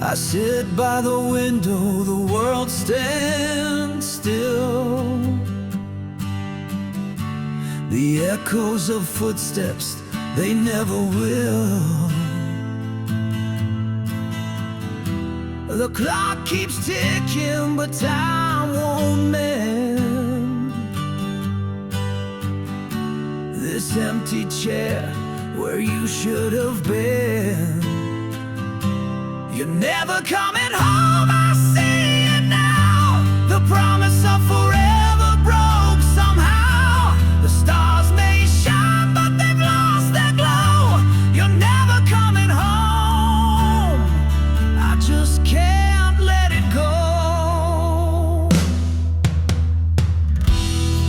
I sit by the window, the world stands still. The echoes of footsteps, they never will. The clock keeps ticking, but time won't mend this empty chair where you should have been. You're never coming home, I see it now. The promise of forever broke somehow. The stars may shine, but they've lost their glow. You're never coming home, I just can't let it go.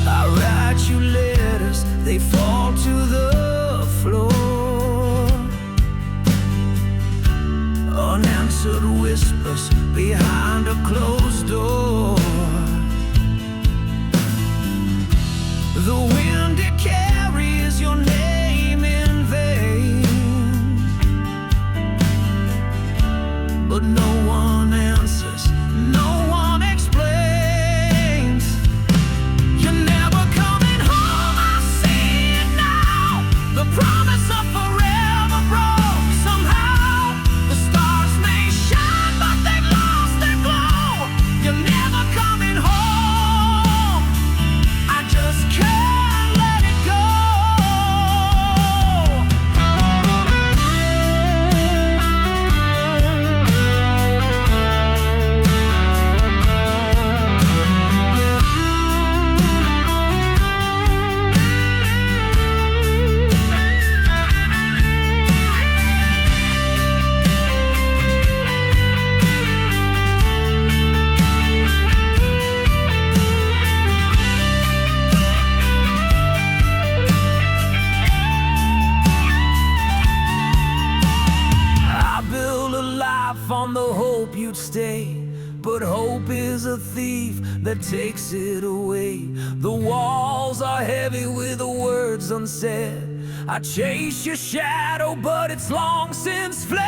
I write you letters, they fall to the floor. Unanswered whispers behind a closed door. The wind, it carries your name in vain, but no one answers, no one explains. You're never coming home, I see it now. The promise of forever broke somehow. The stars may shine, but they've lost their glow. You're never coming home, I just can't let it go. I built a life on the hope you'd stay, but hope is a thief that takes it away. The walls are heavy with the words unsaid. I chase your shadow, but it's long since fled.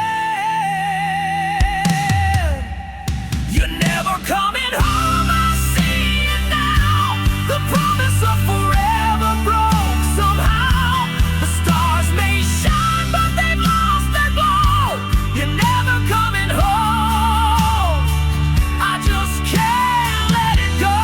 You're never coming home, I see it now. The promise of forever broke somehow. The stars may shine, but they've lost their glow. You're never coming home, I just can't let it go.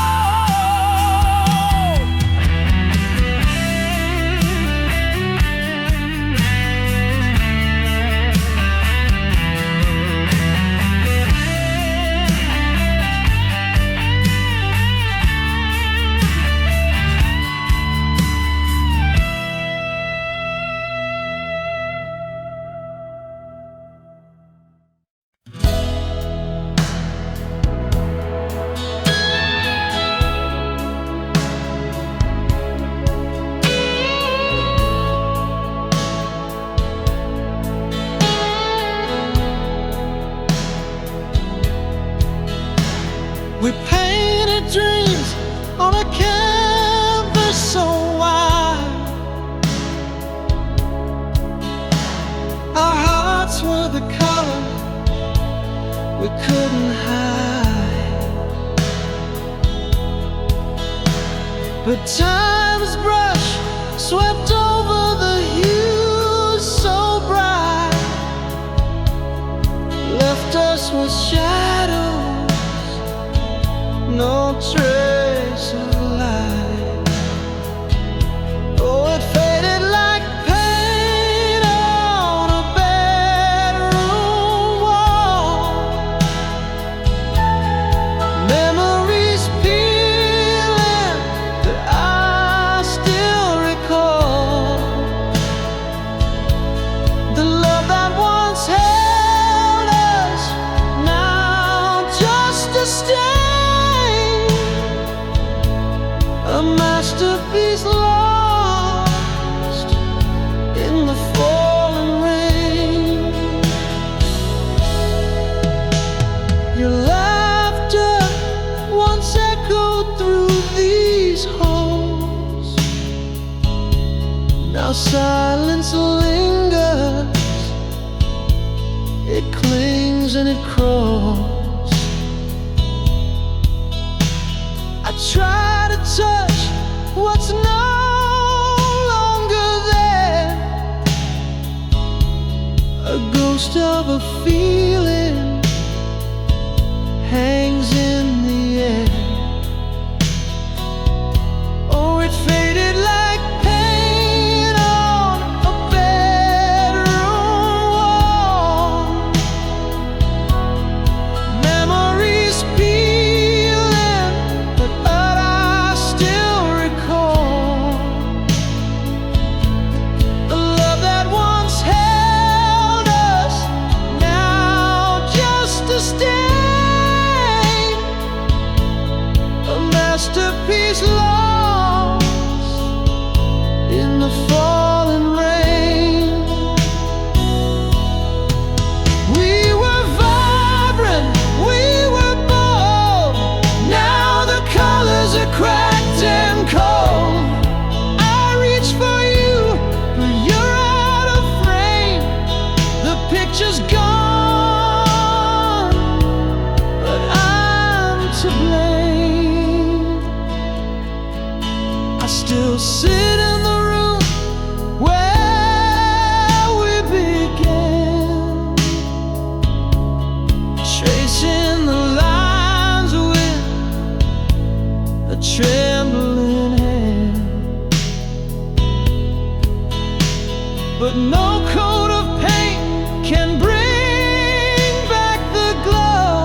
We painted dreams on a canvas so wide. Our hearts were the color we couldn't hide. But time's brush swept over the hues so bright, left us with shadows, no trace of light. Oh, it faded like paint on a bedroom wall. Memories peeling that I still recall. The love that once held us, now just a stain. A masterpiece lost in the falling rain. Your laughter once echoed through these halls. Now silence lingers, it clings sings and it crawls. I try to touch what's no longer there, a ghost of a feeling hangs in the air. Oh, it faded like paint on a bedroom wall. Memories peeling, but I still recall the love that once held us, now just a stain, a masterpiece lost in the falling rain. We were vibrant, we were bold. Now the colors are cracked and cold. I reach for you, but you're out of frame. The picture's gone, but I'm to blame. I still sit in the room where we began, tracing the lines with a trembling hand. But no coat of paint can bring back the glow.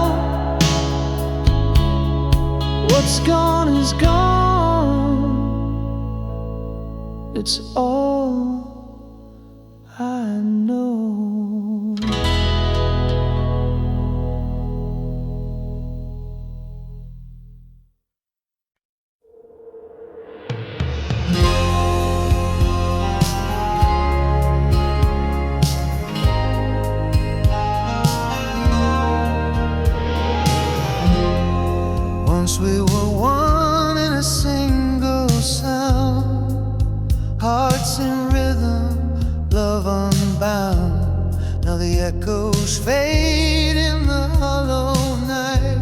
What's gone is gone. It's all I know. Once we were one in a single sound, hearts in rhythm, love unbound. Now the echoes fade in the hollow night,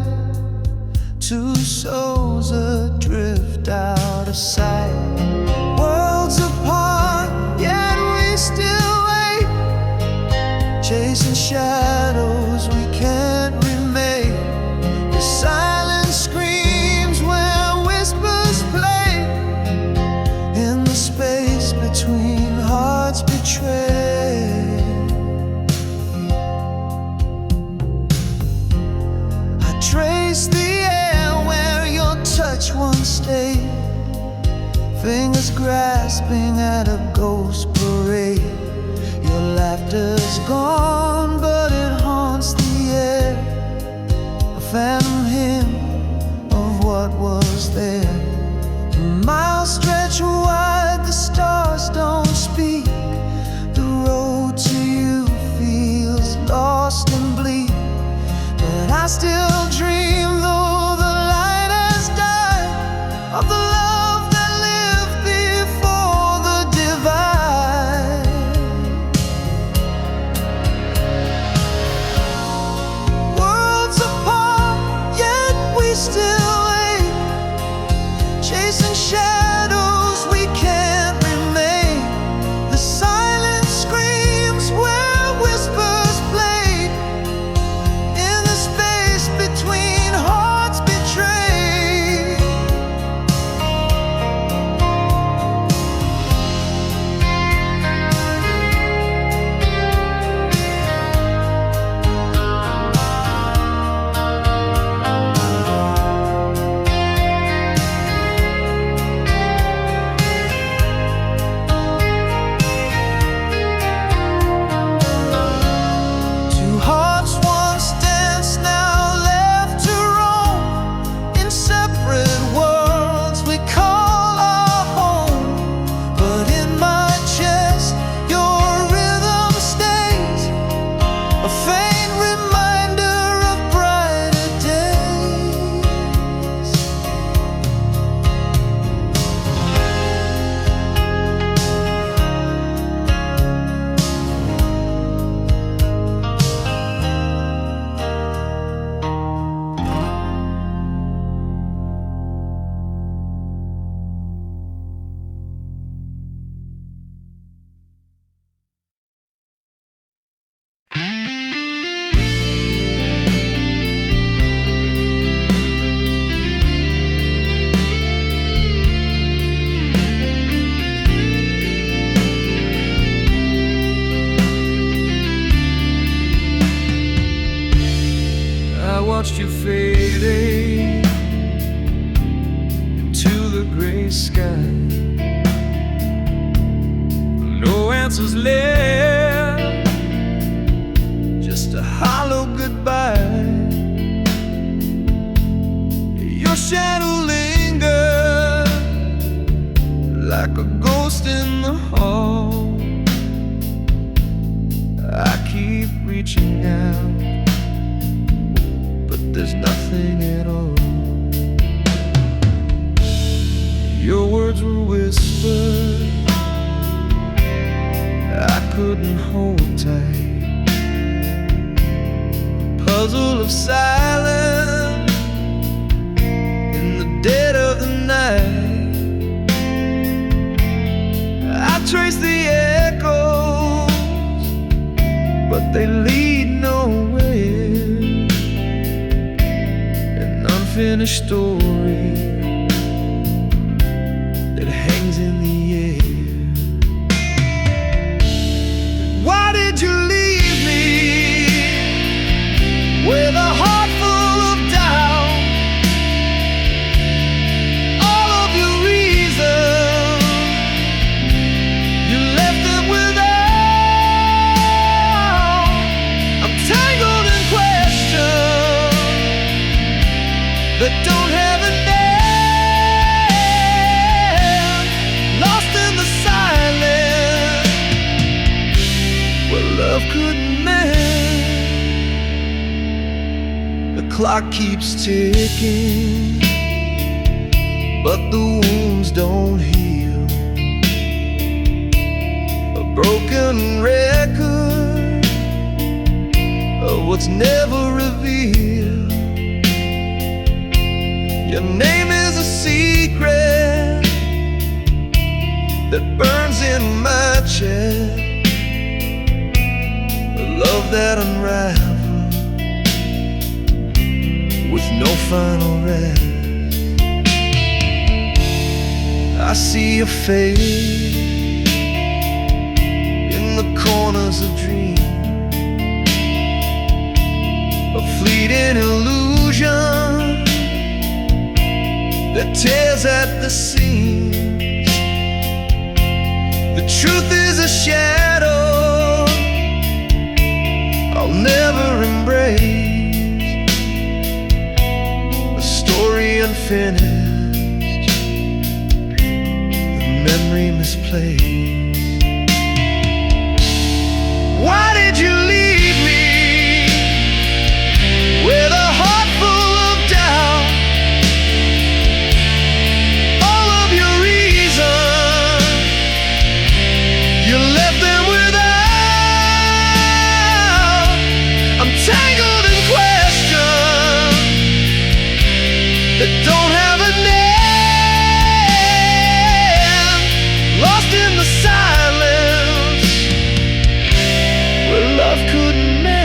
two souls adrift out of sight. Worlds apart, yet we still wait, chasing shadows we can't remake. The silence screams where whispers play, in the space between hearts betrayed. I trace the air where your touch once stayed, fingers grasping at a ghost parade. Your laughter's gone, but it haunts the air, a phantom hymn of what was there. Miles stretch wide, the stars don't speak. The road to you feels lost and bleak, but I still dream, though the light has died, of the love that lived before the divide. Worlds apart, yet we still wait, chasing shadows we can't remain. The silence screams where whispers played, in the space between hearts betrayed. Two hearts once danced, now left to roam, in separate worlds we call our home. But in my chest your rhythm stays, a faint reminder of brighter days. watched you fading into the gray sky. No answers left, just a hollow goodbye. Your shadow lingered like a ghost in the hall. I keep reaching out, but there's nothing at all. Your words were whispered, I couldn't hold tight. A puzzle of silence in the dead of the night. I trace the echoes, but they lead nowhere. An unfinished story that hangs in the air. Why did you leave me with a heart full of doubt? All of your reasons, you left them without. I'm tangled in questions that don't have an end, lost in the silence where love couldn't mend. The clock keeps ticking, but the wounds don't heal. A broken record of what's never revealed. Your name is a secret that burns in my chest, a love that unravels with no final rest. I see your face in the corners of dreams, a fleeting illusion that tears at the seams. The truth is a shadow I'll never embrace, a story unfinished, the memory misplaced. Why did you leave me with a heart full of doubt? All of your reasons, you left them without. I'm tangled in questions that don't have an end, lost in the silence where love couldn't mend.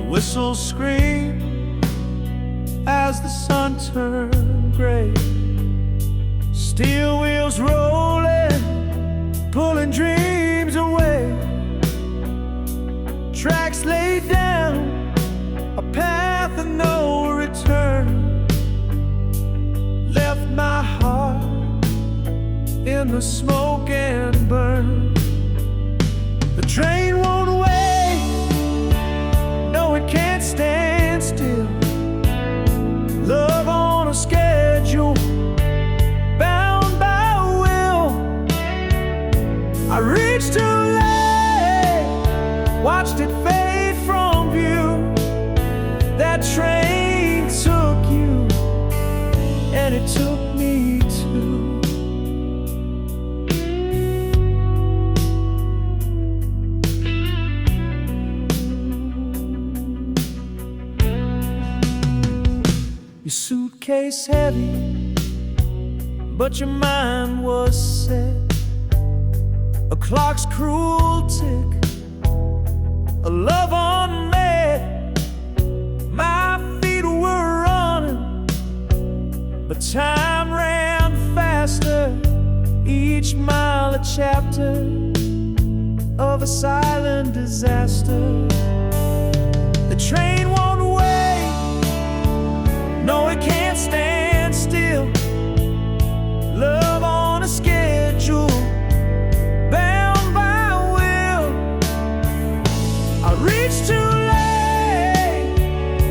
Whistles scream as the sun turned gray. Steel wheels rolling, pulling dreams away. Tracks laid down, a path of no return. Left my heart in the smoke and burn. The train won't wait, it can't stand still. Love on a schedule, bound by will. I reached too late, watched it fade from view. That train took you, and it Your suitcase heavy, but your mind was set. A clock's cruel tick, a love unmet. My feet were running, but time ran faster. Each mile a chapter of a silent disaster. The train won't wait, no, it can't stand still. Love on a schedule, bound by will. I reached too late,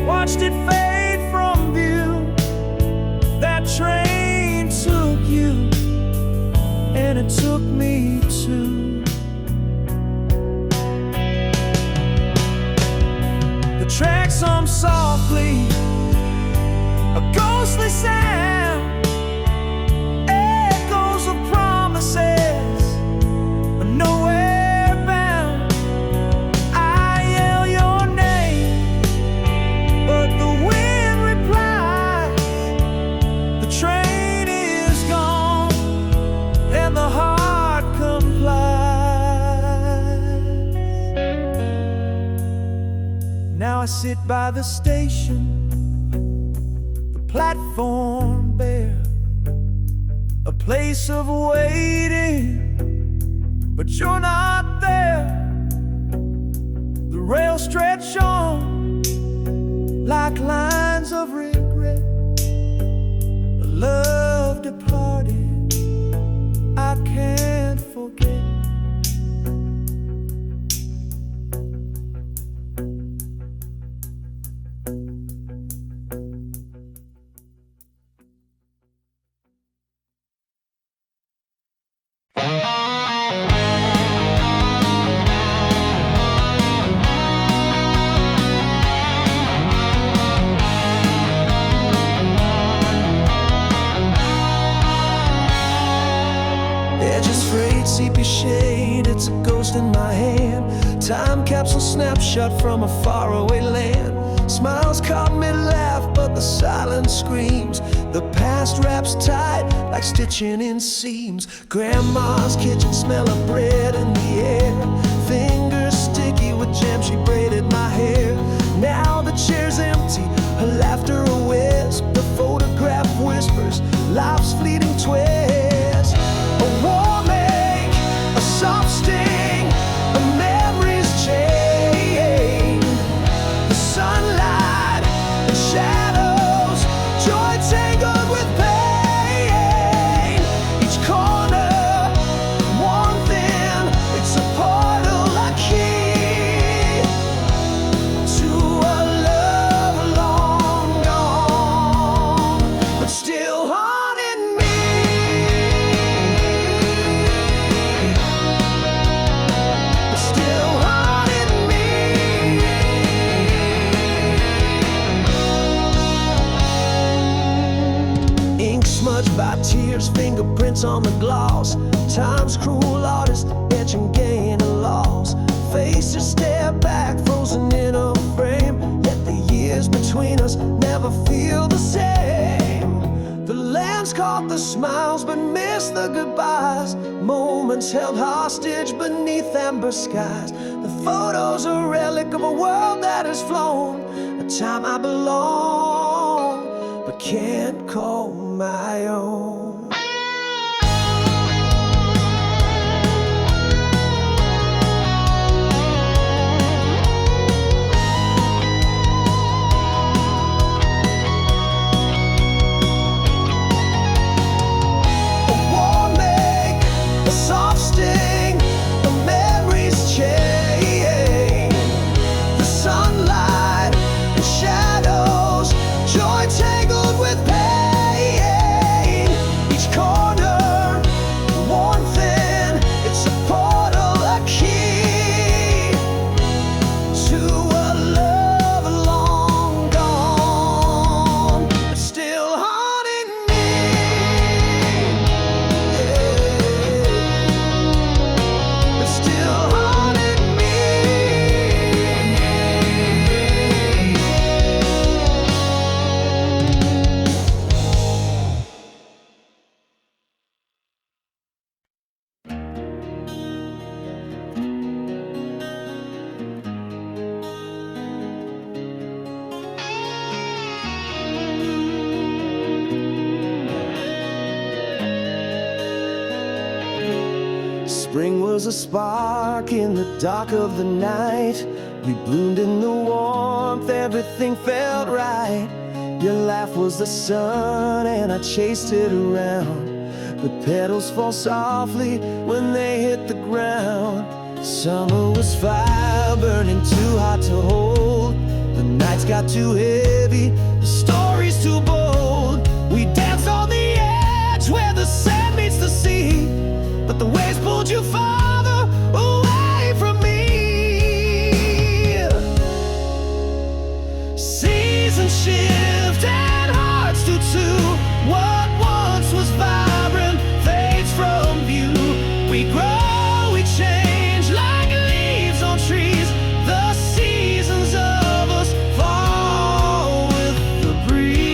watched it fade from view. That train took you, and it took me too. The tracks hum softly, a ghostly sound, echoes of promises, nowhere bound. I yell your name, but the wind replies. The train is gone, and the heart complies. Now I sit by the station, platform bare, a place of waiting, but you're not there. The rails stretch on like lines of regret. A love departed, I can't forget. Edges frayed, sepia shade, it's a ghost in my hand. Time capsule snapshot from a faraway land. Smiles caught mid-laugh, but the silence screams. The past wraps tight, like stitching in seams. Grandma's kitchen smell of bread in the air. Fingers sticky with jam, she braided my hair. Now the chair's empty, her laughter a wisp. The photograph whispers, life's fleeting twist. A warming, a soft sting, a memory's chain. The sunlight and shadows, joy tangled with pain. Each corner, one thing, it's a portal, a key to a love long gone, but still haunting me. But still haunting me. Ink smudged by tears, fingerprints on the gloss. Time's cruel artist, etching gain and loss. Faces stare back, frozen in a frame. Yet the years between us never feel the same. The lens caught the smiles but missed the goodbyes. Moments held hostage beneath amber skies. The photos a relic of a world that has flown. A time I belong but can't call my own. A warming, a soft sting, a memory's chain. The sunlight and shadows, joy tangled with pain. was a spark in the dark of the night. We bloomed in the warmth, everything felt right. Your laugh was the sun and I chased it around. But petals fall softly when they hit the ground. Summer was fire burning too hot to hold. The nights got too heavy, the stories too bold. We danced on the edge where the sand meets the sea, but the waves pulled you farther away from me. Seasons shift and hearts do too. What once was vibrant fades from view. We grow, we change like leaves on trees. The seasons of us fall with the breeze.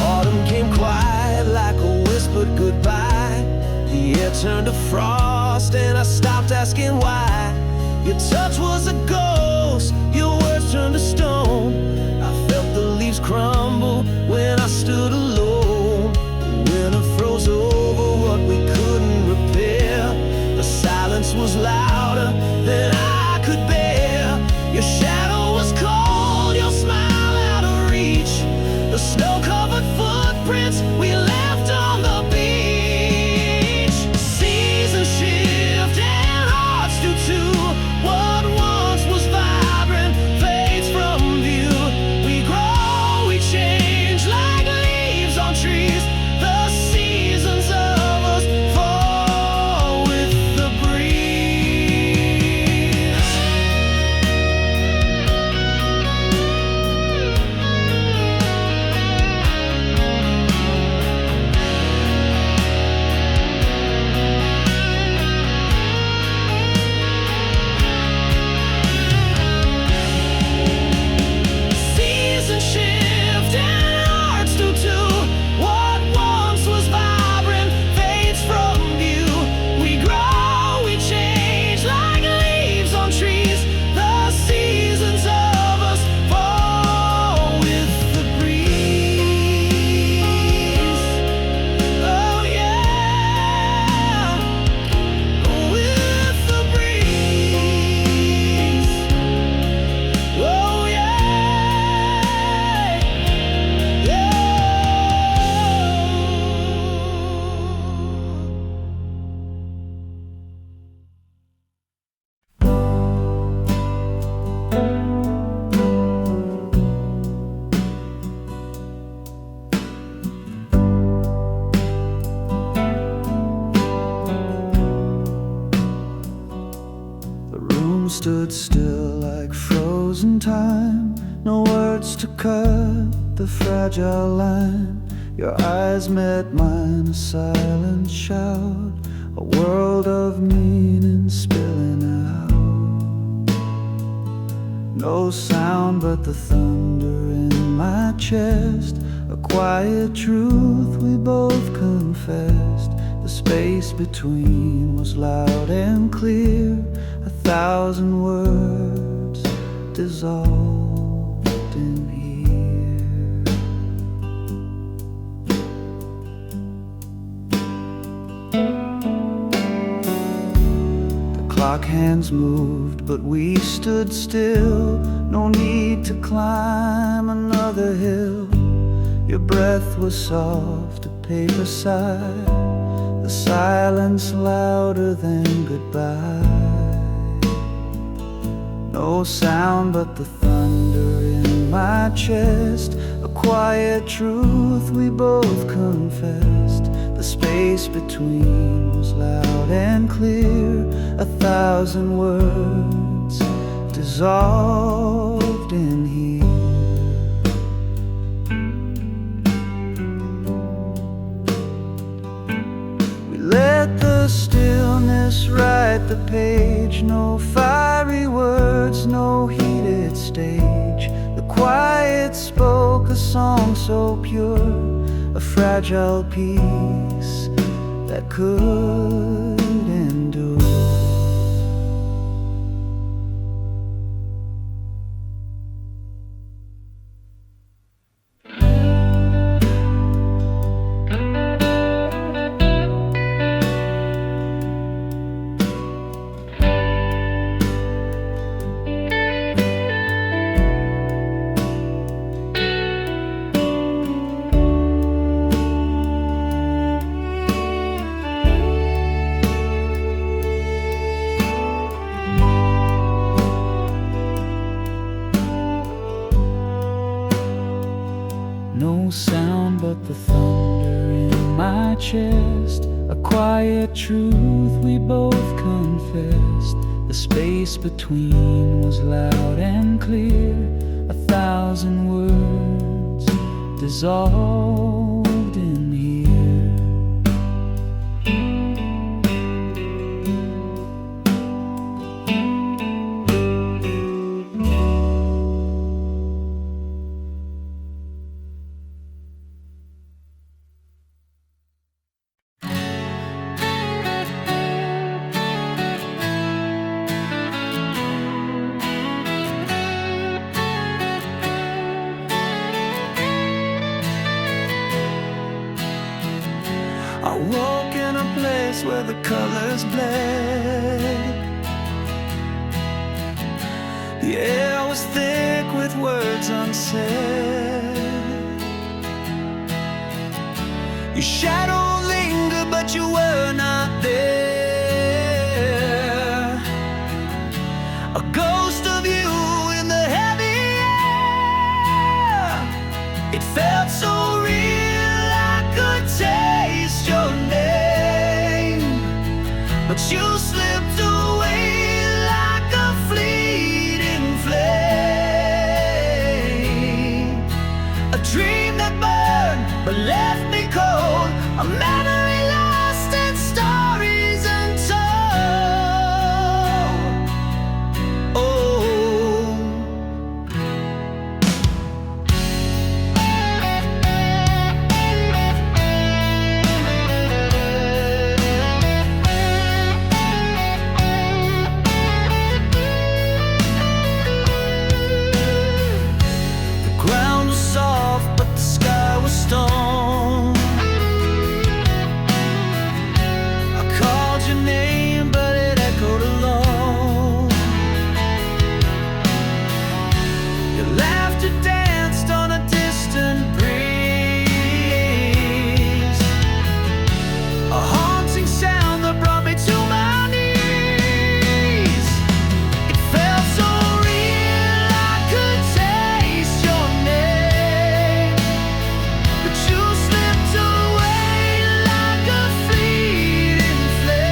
Autumn came quiet like a whispered goodbye. The air turned to frost and I stopped asking why. Your touch was a ghost, your words turned to stone. I felt the leaves crumble when I stood alone. The winter froze over what we couldn't repair. The silence was louder than I could bear. Your shadow was cold, your smile out of reach. The snow-covered footprints we left on the beach. Seasons shift and hearts do too. What once was vibrant fades from view. We grow, we change like leaves on trees. The seasons of us fall with the breeze. Seasons shift and hearts do too. What once was vibrant fades from view. We grow, we change like leaves on trees. The seasons of us fall with the breeze. Oh yeah, with the breeze. Oh yeah, yeah. The room stood still like frozen time. No words to cut the fragile line. Your eyes met mine, a silent shout. A world of meaning spilling out. No sound but the thunder in my chest. A quiet truth we both confessed. The space between was loud and clear. 1,000 words dissolved in here. The clock hands moved, but we stood still. No need to climb another hill. Your breath was soft, a paper sigh. The silence louder than goodbye. No sound but the thunder in my chest. A quiet truth we both confessed. The space between was loud and clear. 1,000 words dissolved in here. We let the stillness write the page. No fiery words, no heated stage. The quiet spoke a song so pure. A fragile peace that could endure. the thunder in my chest, a quiet truth we both confessed. The space between was loud and clear, 1,000 words dissolved in here. I woke in a place where the colors bled. The air was thick with words unsaid. Your shadow lingered, but you were not there. A ghost of you in the heavy air. It felt so real, I could taste your name, but you slipped away like a fleeting flame. A dream that burned but left me cold, a memory lost and stories untold. Oh, the ground was soft, but the sky was stone. I called your name, but it echoed alone. Your laughter danced on a distant breeze, a haunting sound that brought me to my knees. It felt so real, I could taste your name, but you slipped away like a fleeting flame.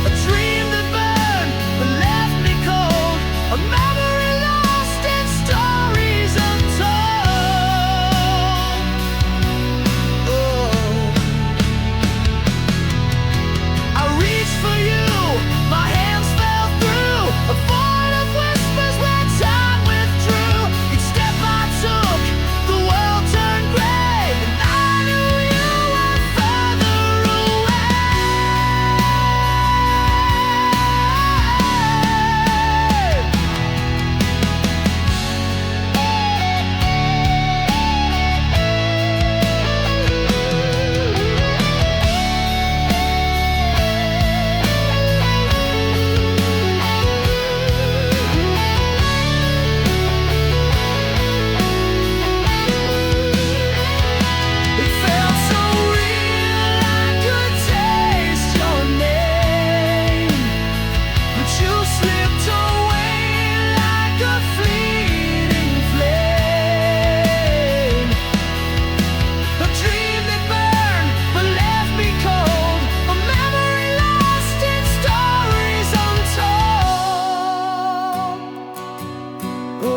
A dream that burned but left me cold, a memory lost and stories untold. Oh, I reached for you, my hands fell through a void of whispers where time withdrew. Each step I took, the world turned gray, and I knew you were further away. It felt so real, I could taste your name, but you slipped away like a fleeting flame. A dream that burned but left me cold, a memory lost in stories untold. Oh.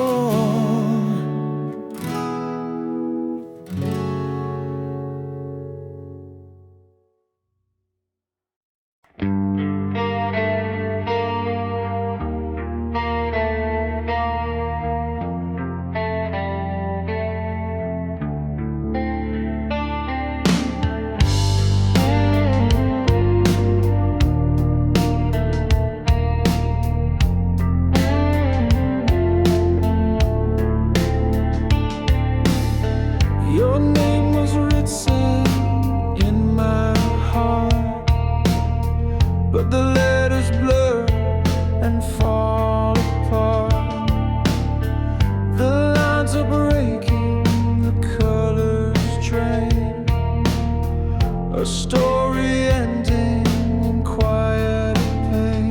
Your name was written in my heart, but the letters blur and fall apart. The lines are breaking, the colors drain, a story ending in quiet pain.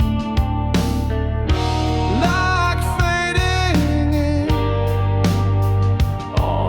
Like fading in on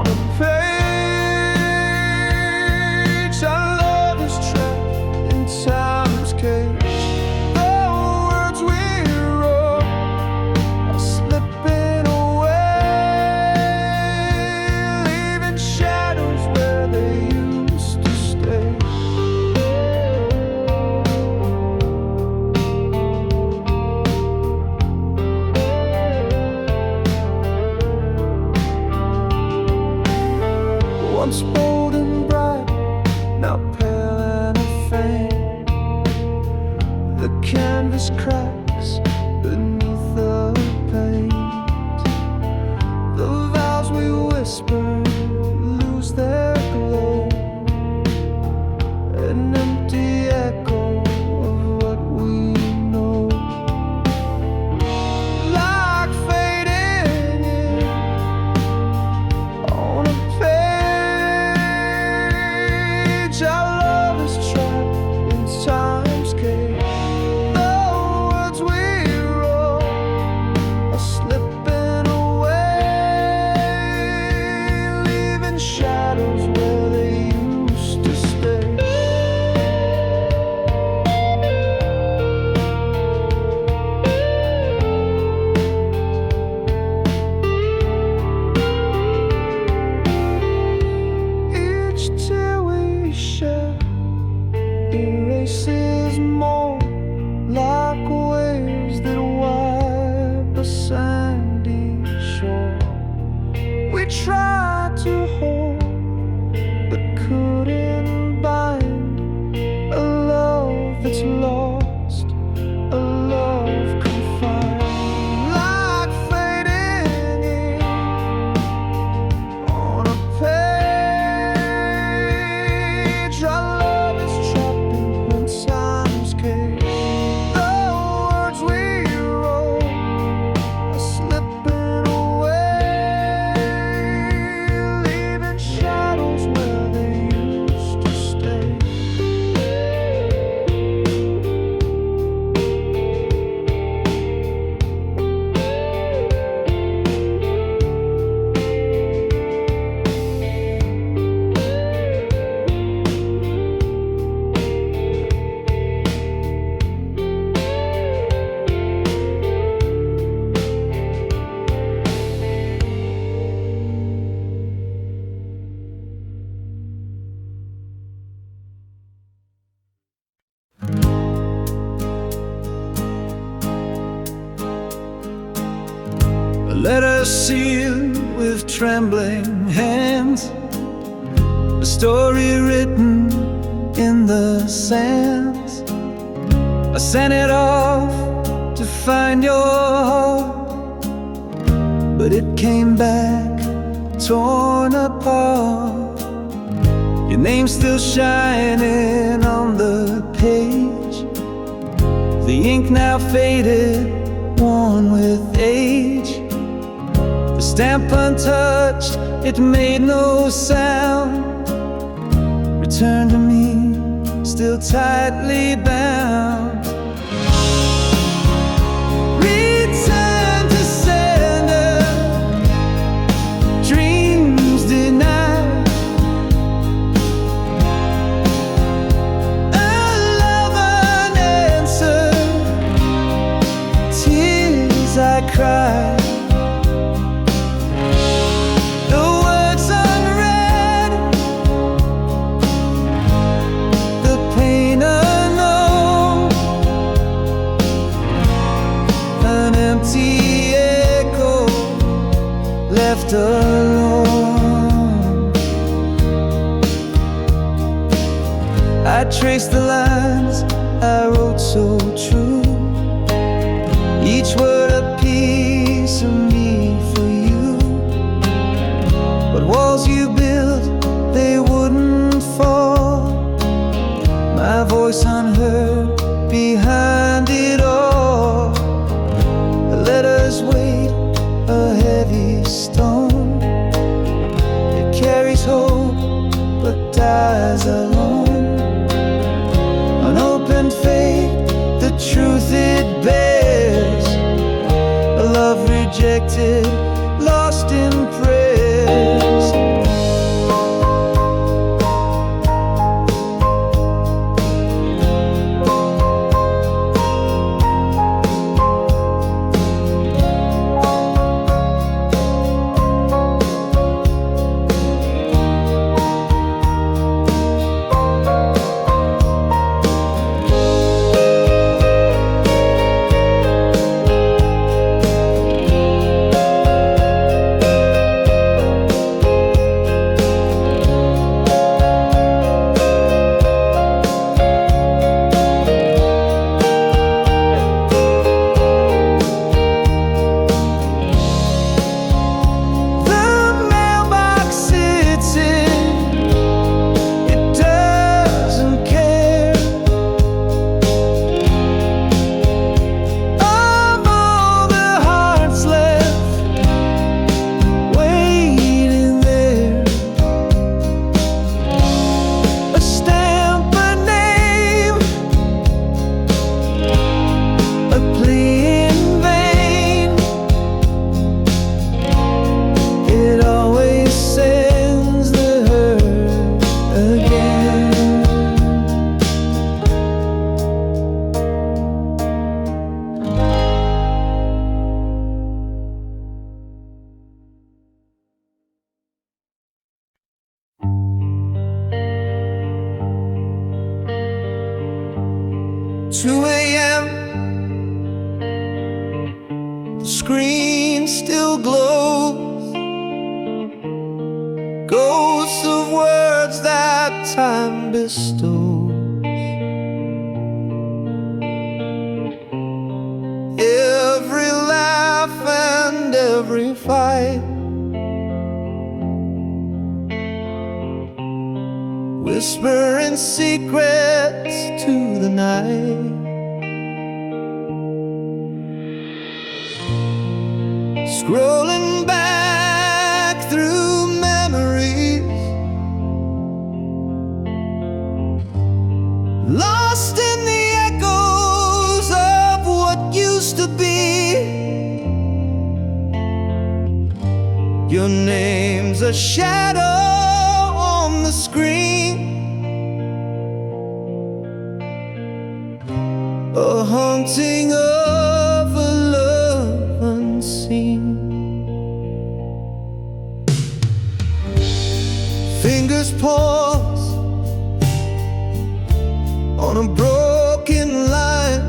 erases more like waves that wipe a sandy shore. We tried to hold but couldn't bind a love that's lost, a love confined. Like fading ink on a page, our love is trapped in time's cage. The words we wrote are slipping away, leaving shadows where they used to stay. A letter sealed with trembling hands, a story written in the sands. I sent it off to find your heart, but it came back torn apart. Your name's still shining on the page, the ink now faded, worn with age. The stamp untouched, it made no sound. Return to me, still tightly bound. Return to sender, dreams denied. A love unanswered, tears I cried. Left alone, I traced the lines I wrote so true, each word a piece of me for you. But walls you built, they wouldn't fall, my voice unheard behind it all. The letters weighed a heavy stone, it carries hope but dies alone. Unopened fate, the truth it bears, a love rejected, lost in prayers. 2 a.m. The screen still glows, ghosts of words that time bestows. Every laugh and every fight, whispering secrets to the night. Scrolling back through memories, lost in the echoes of what used to be. Your name's a shadow on the screen, a haunting of a love unseen. Fingers pause on a broken line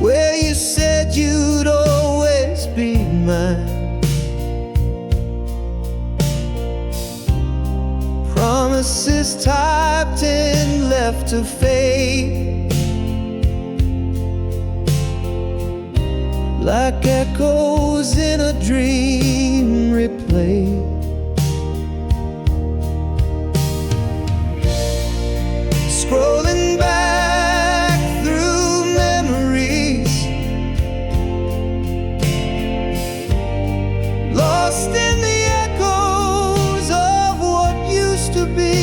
where you said you'd always be mine. Promises typed in, left to fade, like echoes in a dream replayed. Scrolling back through memories, lost in the echoes of what used to be.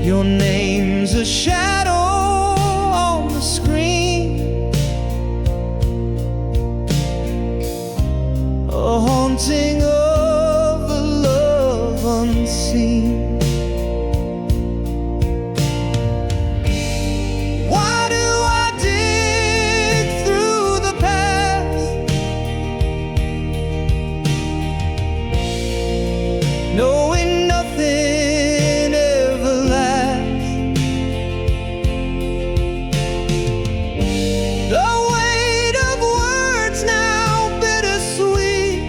Your name's a shadow on the screen, a haunting of a love unseen. Why do I dig through the past, knowing nothing ever lasts? The weight of words now bittersweet,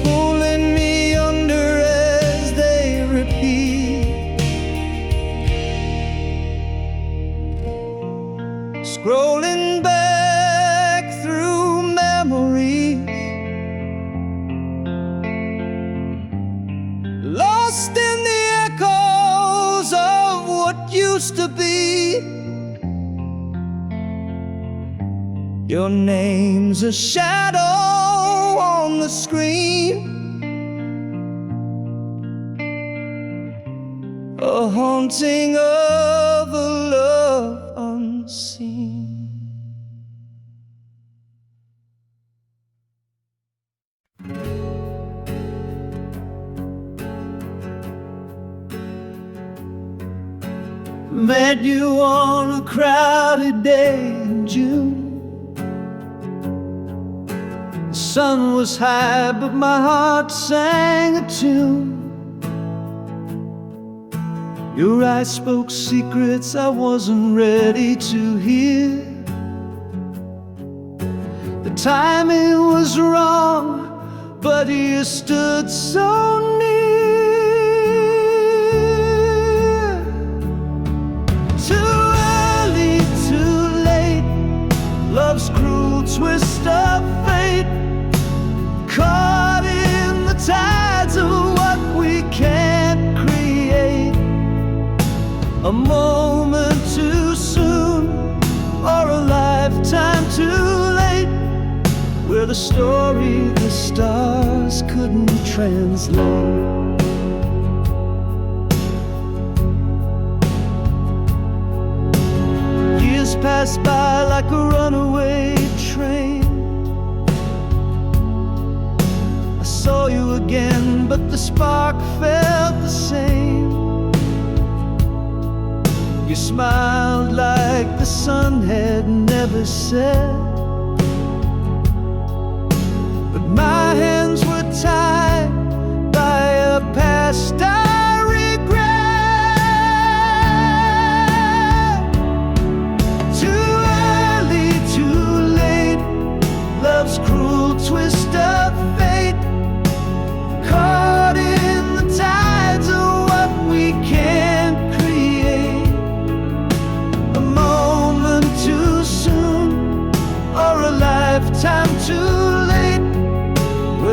pulling me under as they repeat. Scrolling back through memories, lost in the echoes of what used to be. Your name's a shadow on the screen, a haunting of a love unseen. Met you on a crowded day in June. The sun was high, but my heart sang a tune. Your eyes spoke secrets I wasn't ready to hear. The timing was wrong, but you stood so near. Too early, too late, love's cruel twist of fate, caught in the tides of what we can't create. A moment too soon, or a lifetime too late, where the story the stars couldn't translate. Years passed by like a runaway train. I saw you again, but the spark felt the same. You smiled like the sun had never set, but my hands were tied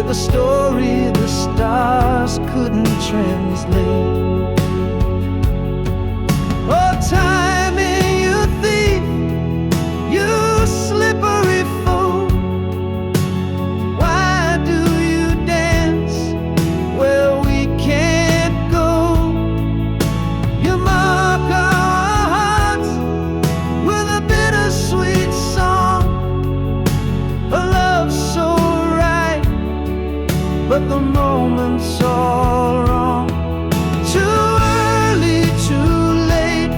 with a story the stars couldn't translate. Oh, time, you thief, you slippery fool, why do you dance where we can't go? You mark our hearts with a bittersweet song, a love so right, but the moment's all wrong. Too early, too late,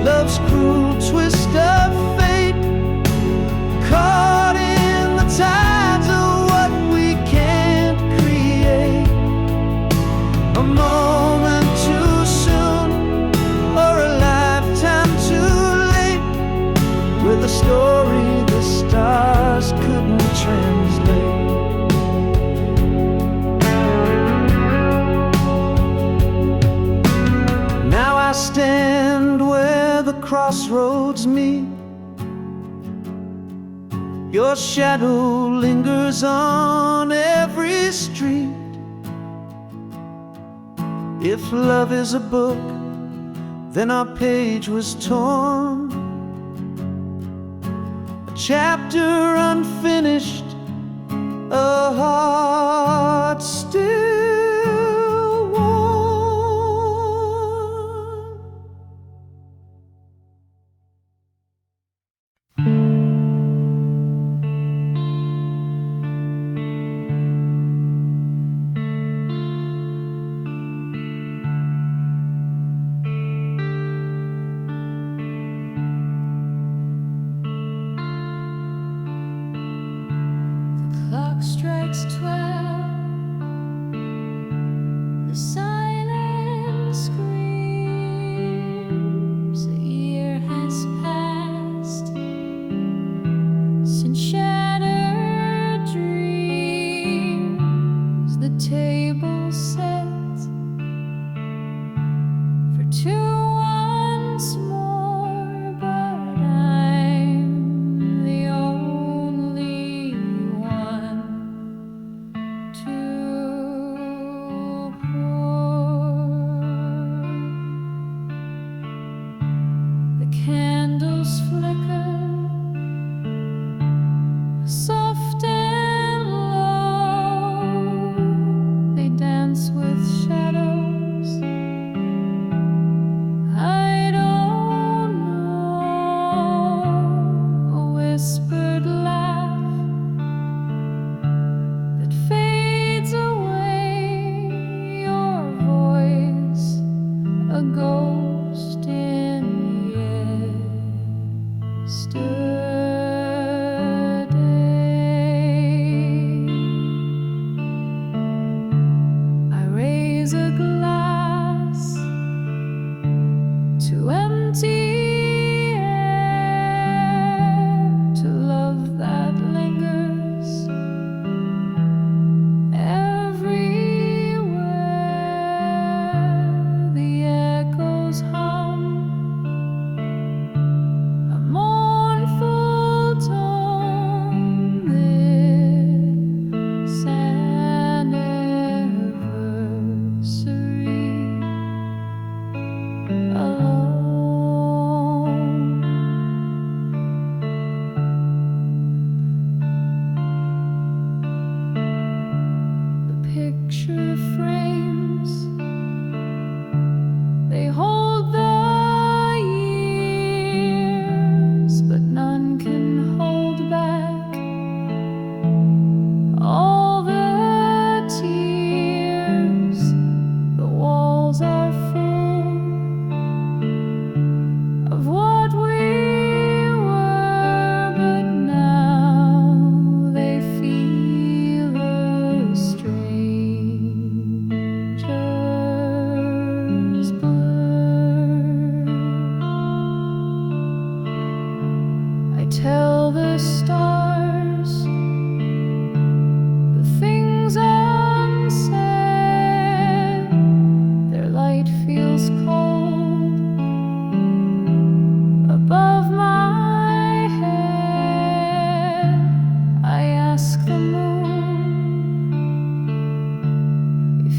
love's cruel twist of fate, caught in the tides of what we can't create. A moment too soon, or a lifetime too late, with a story the stars couldn't translate. Now I stand where the crossroads meet. Your shadow lingers on every street. If love is a book, then our page was torn, a chapter unfinished, a heart still warm. Clock strikes 12,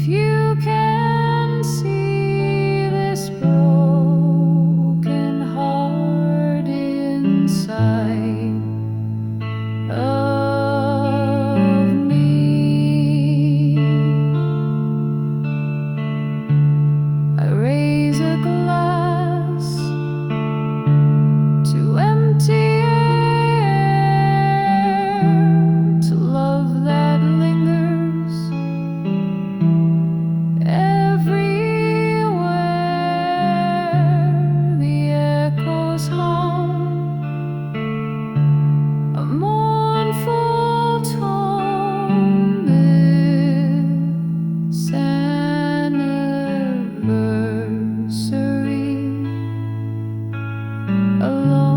you can see this broken heart inside of me, I raise a glass to empty air, to love that lingers everywhere. The echoes hum a mournful tone, this anniversary alone.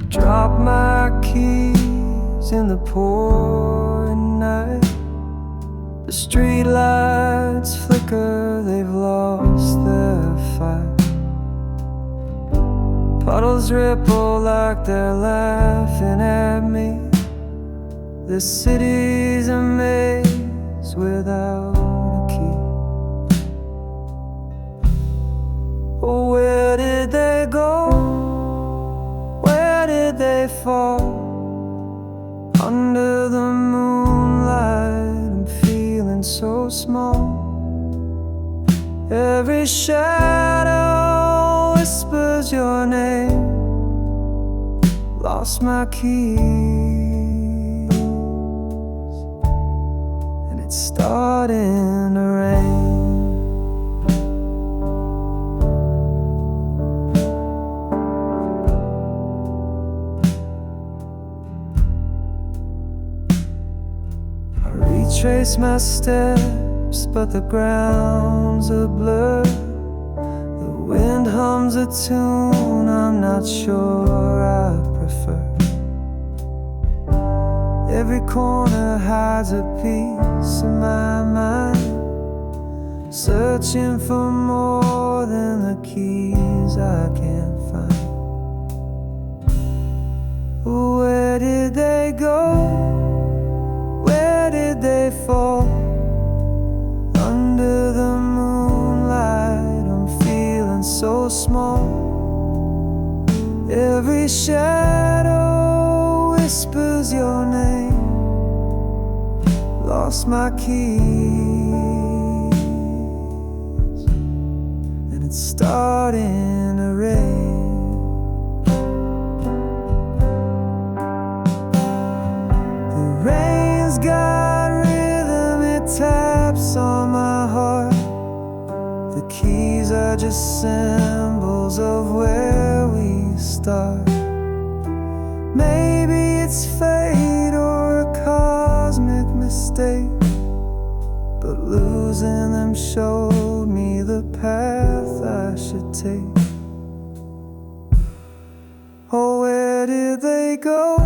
Drop my keys in the pouring night. The street lights flicker, they've lost their fight. Puddles ripple like they're laughing at me. This city's a maze without a key. Oh, where did they go? They fall under the moonlight. I'm feeling so small. Every shadow whispers your name. Lost my keys, and it's starting to rain. Trace my steps, but the ground's a blur. The wind hums a tune I'm not sure I prefer. Every corner hides a piece of my mind, searching for more than the keys I can't find. Where did they go? They fall under the moonlight. I'm feeling so small. Every shadow whispers your name. Lost my keys, and it's starting to rain. The rain's got taps on my heart. The keys are just symbols of where we start. Maybe it's fate or a cosmic mistake, but losing them showed me the path I should take. Oh, where did they go?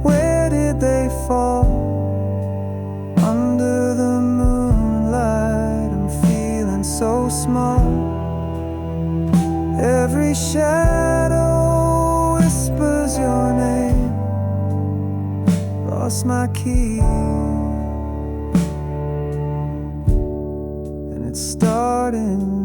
Where did they fall? Under the moonlight, I'm feeling so small. Every shadow whispers your name. Lost my key, and it's starting